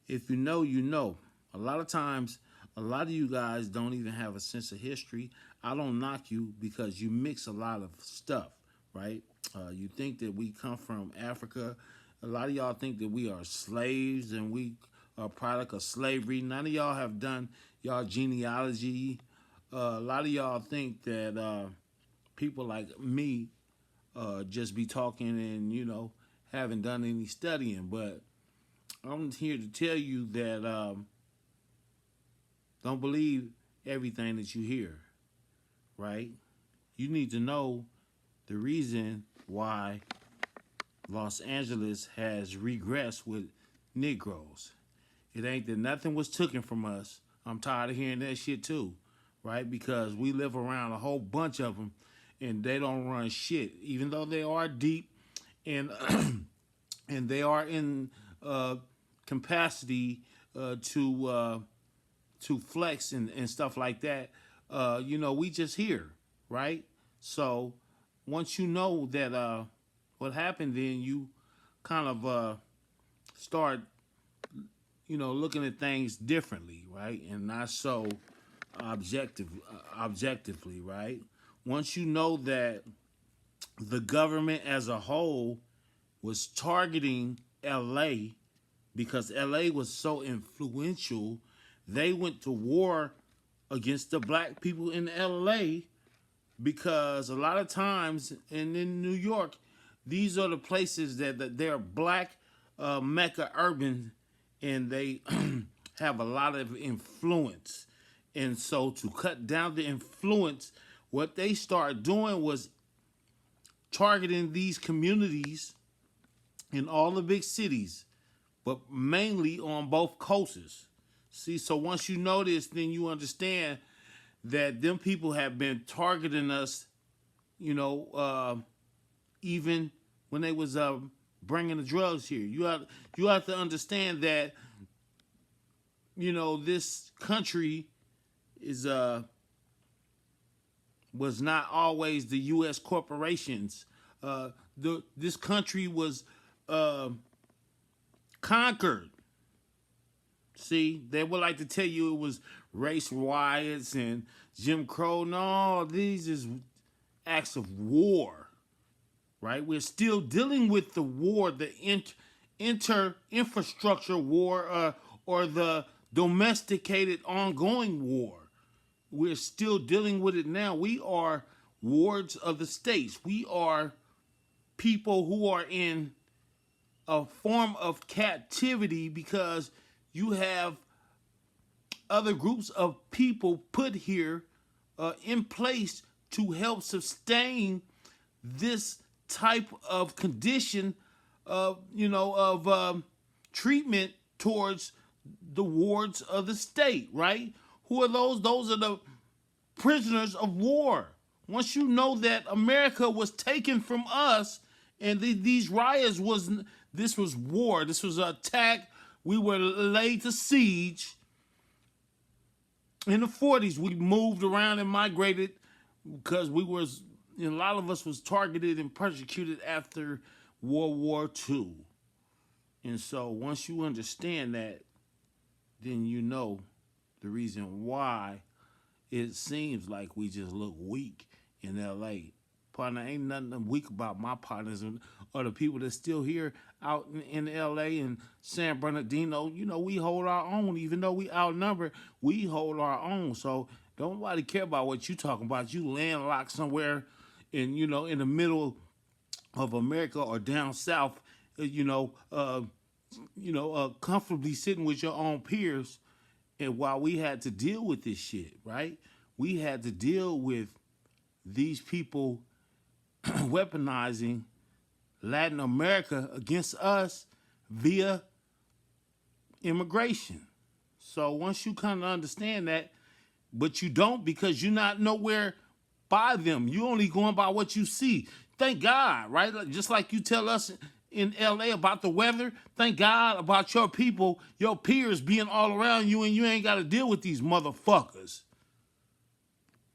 If you know, you know. A lot of times, a lot of you guys don't even have a sense of history. I don't knock you because you mix a lot of stuff, right? You think that we come from Africa. A lot of y'all think that we are slaves and we are a product of slavery. None of y'all have done y'all genealogy. A lot of y'all think that people like me just be talking and, haven't done any studying. But I'm here to tell you that don't believe everything that you hear, right? You need to know the reason why Los Angeles has regressed with Negroes. It ain't that nothing was taken from us. I'm tired of hearing that shit too, right? Because we live around a whole bunch of them and they don't run shit, even though they are deep and and they are in capacity to flex and stuff like that. We just here, right? So once you know that what happened, then you kind of start, looking at things differently, right? And not so objectively, right? Once you know that the government as a whole was targeting LA because LA was so influential, they went to war against the black people in LA because a lot of times and in New York, these are the places that they're black mecca urban and they have a lot of influence. And so to cut down the influence, what they started doing was targeting these communities in all the big cities, but mainly on both coasts. See, so once you know this, then you understand that them people have been targeting us, even when they was bringing the drugs here. You have to understand that, this country is was not always the U.S. corporations. This country was conquered. See, they would like to tell you it was race riots and Jim Crow. No, these is acts of war, right? We're still dealing with the war, the infrastructure war, or the domesticated ongoing war. We're still dealing with it now. We are wards of the states. We are people who are in a form of captivity because you have other groups of people put here in place to help sustain this type of condition of treatment towards the wards of the state, right? Who are those? Those are the prisoners of war. Once you know that America was taken from us and these riots this was war, this was an attack, we were laid to siege. In the 40s, we moved around and migrated because a lot of us was targeted and persecuted after World War II. And so once you understand that, then you know the reason why it seems like we just look weak in LA. Partner, ain't nothing weak about my partners or the people that's still here out in LA and San Bernardino. We hold our own. Even though we outnumbered, we hold our own. So don't nobody care about what you talking about. You landlocked somewhere in the middle of America or down south, comfortably sitting with your own peers. And while we had to deal with this shit, right? We had to deal with these people weaponizing Latin America against us via immigration. So once you kind of understand that, but you don't because you're not nowhere by them. You only going by what you see. Thank God, right? Just like you tell us in LA about the weather, thank God about your people, your peers being all around you and you ain't got to deal with these motherfuckers.